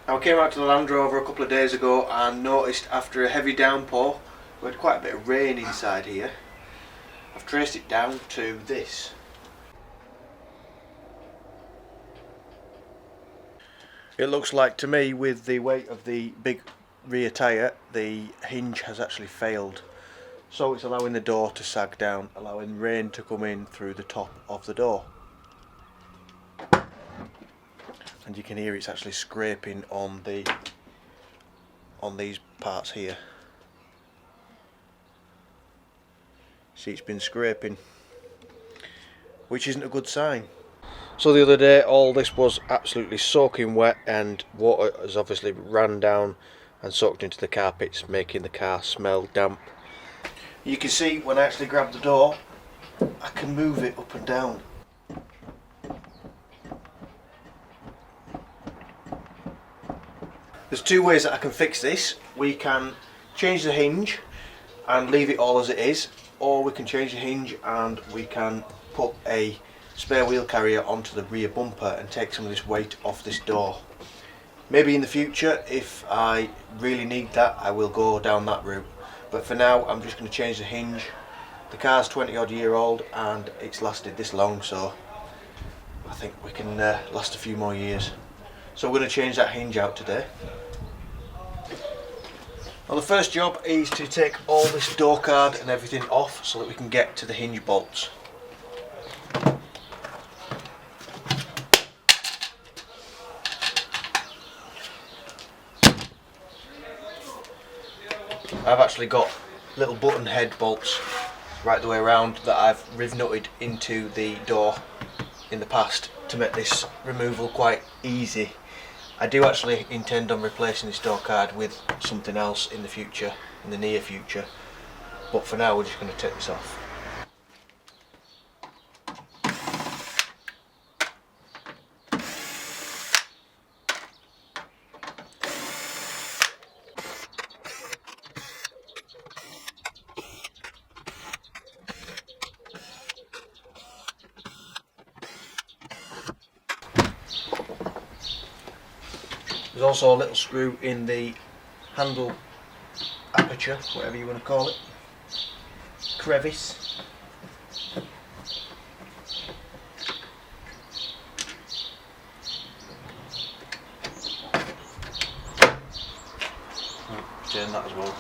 I came out to the Land Rover a couple of days ago and noticed after a heavy downpour we had quite a bit of rain inside here. I've traced it down to this. It looks like to me, with the weight of the big rear tyre, the hinge has actually failed. So it's allowing the door to sag down, allowing rain to come in through the top of the door. And you can hear it's actually scraping on these parts here. See, it's been scraping, which isn't a good sign. So the other day all this was absolutely soaking wet and water has obviously ran down and soaked into the carpets, making the car smell damp. You can see when I actually grab the door, I can move it up and down. There's two ways that I can fix this. We can change the hinge and leave it all as it is, or we can change the hinge and we can put a spare wheel carrier onto the rear bumper and take some of this weight off this door. Maybe in the future, if I really need that, I will go down that route. But for now, I'm just going to change the hinge. The car's 20 odd year old and it's lasted this long, so I think we can last a few more years. So we're going to change that hinge out today. Well, the first job is to take all this door card and everything off so that we can get to the hinge bolts. I've actually got little button head bolts right the way around that I've riv-nutted into the door in the past to make this removal quite easy. I do actually intend on replacing this door card with something else in the future, in the near future, but for now we're just going to take this off. There's also a little screw in the handle aperture, whatever you want to call it, crevice. Turn that as well.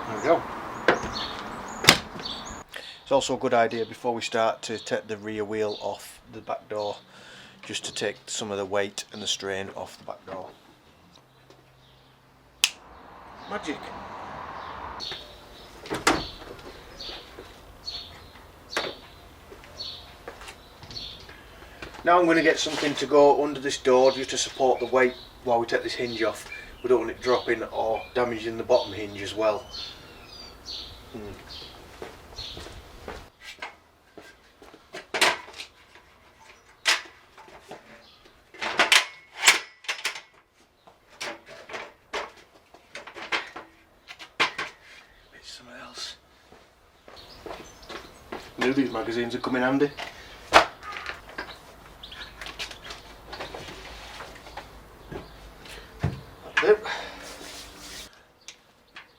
There we go. It's also a good idea before we start to take the rear wheel off the back door, just to take some of the weight and the strain off the back door. Magic! Now I'm going to get something to go under this door just to support the weight while we take this hinge off. We don't want it dropping or damaging the bottom hinge as well. Something else. I knew these magazines would come in handy.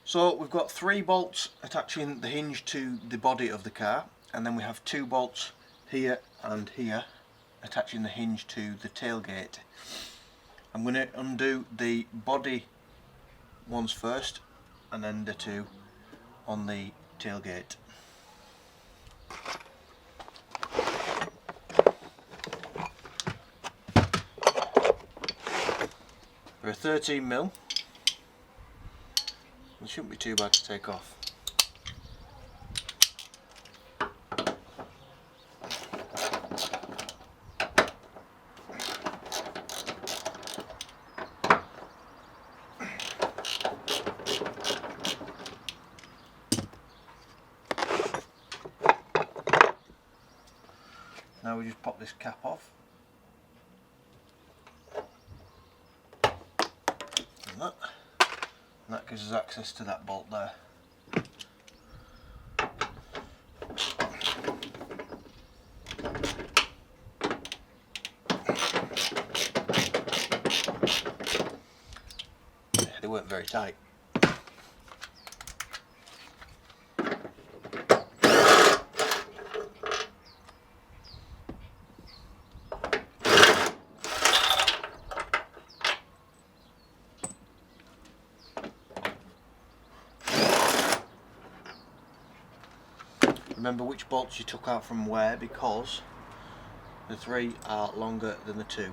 So we've got 3 bolts attaching the hinge to the body of the car, and then we have 2 bolts here and here attaching the hinge to the tailgate. I'm going to undo the body ones first and then the 2 on the tailgate. They're a 13mm. It shouldn't be too bad to take off. Now we just pop this cap off. And that gives us access to that bolt there. they weren't very tight. Remember which bolts you took out from where, because the 3 are longer than the 2.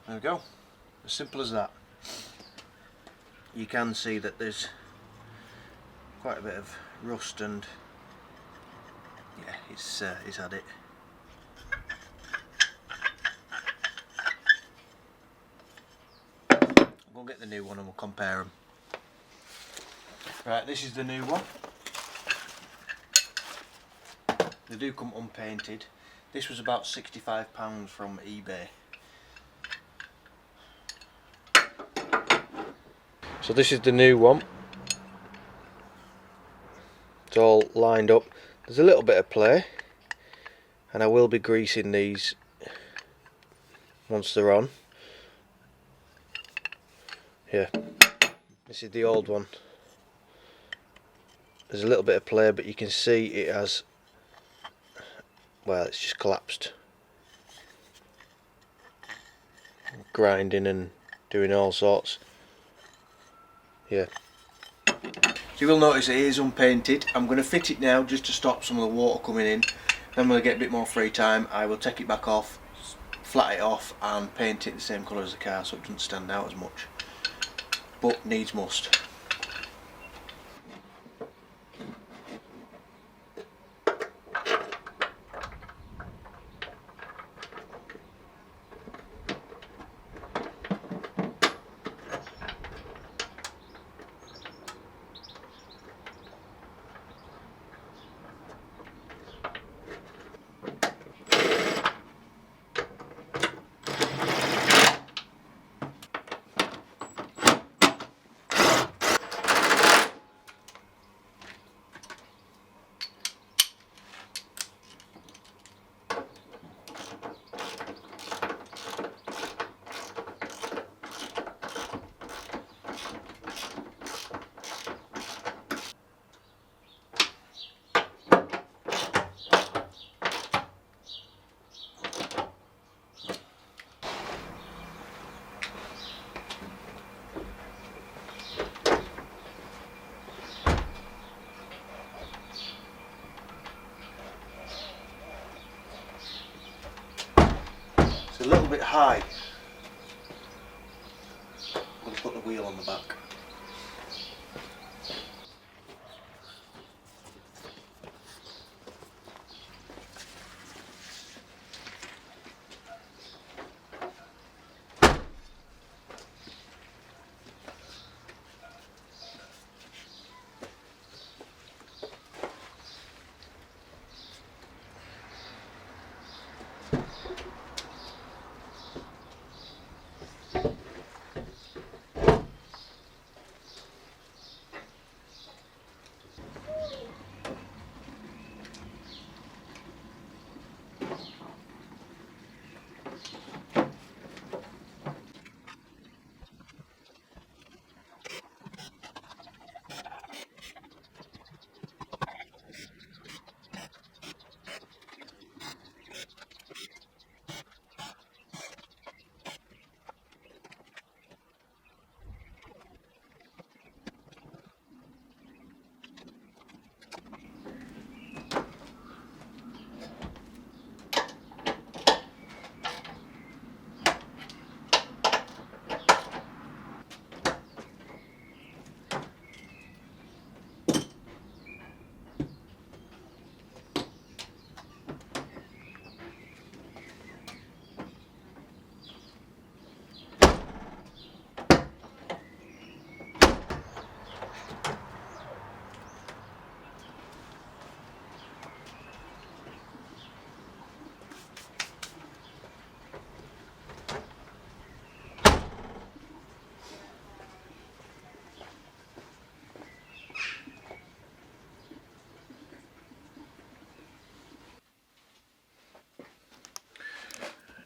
There we go, as simple as that. You can see that there's quite a bit of rust, and yeah, it's had it. We'll get the new one and we'll compare them. Right, this is the new one. They do come unpainted. This was about £65 from eBay. So this is the new one. It's all lined up. There's a little bit of play, and I will be greasing these once they're on. Yeah, this is the old one. There's a little bit of play, but you can see it has, well, it's just collapsed. Grinding and doing all sorts. Yeah. So you will notice it is unpainted. I'm going to fit it now just to stop some of the water coming in. Then when I get a bit more free time, I will take it back off, flat it off and paint it the same colour as the car so it doesn't stand out as much. But needs must. It's a little bit high. I'm going to put the wheel on the back.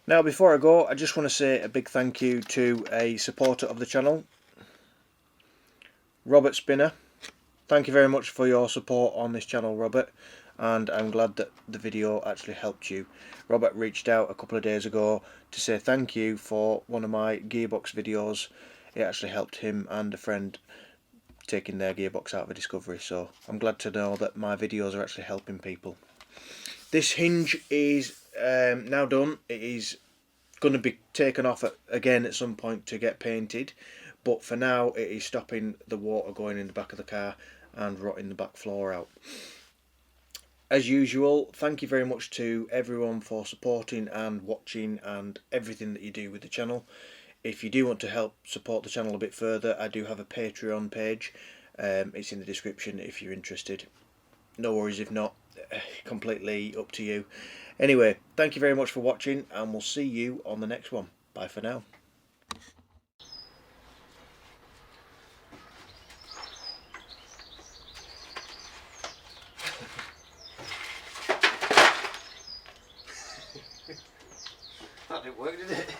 Now before I go, I just want to say a big thank you to a supporter of the channel, Robert Spinner. Thank you very much for your support on this channel, Robert, and I'm glad that the video actually helped you. Robert reached out a couple of days ago to say thank you for one of my gearbox videos. It actually helped him and a friend taking their gearbox out of a Discovery, so I'm glad to know that my videos are actually helping people. This hinge is now done. It is going to be taken off again at some point to get painted, but for now it is stopping the water going in the back of the car and rotting the back floor out. As usual, thank you very much to everyone for supporting and watching and everything that you do with the channel. If you do want to help support the channel a bit further, I do have a Patreon page. It's in the description if you're interested. No worries if not, completely up to you. Anyway, thank you very much for watching, and we'll see you on the next one. Bye for now. That didn't work, did it?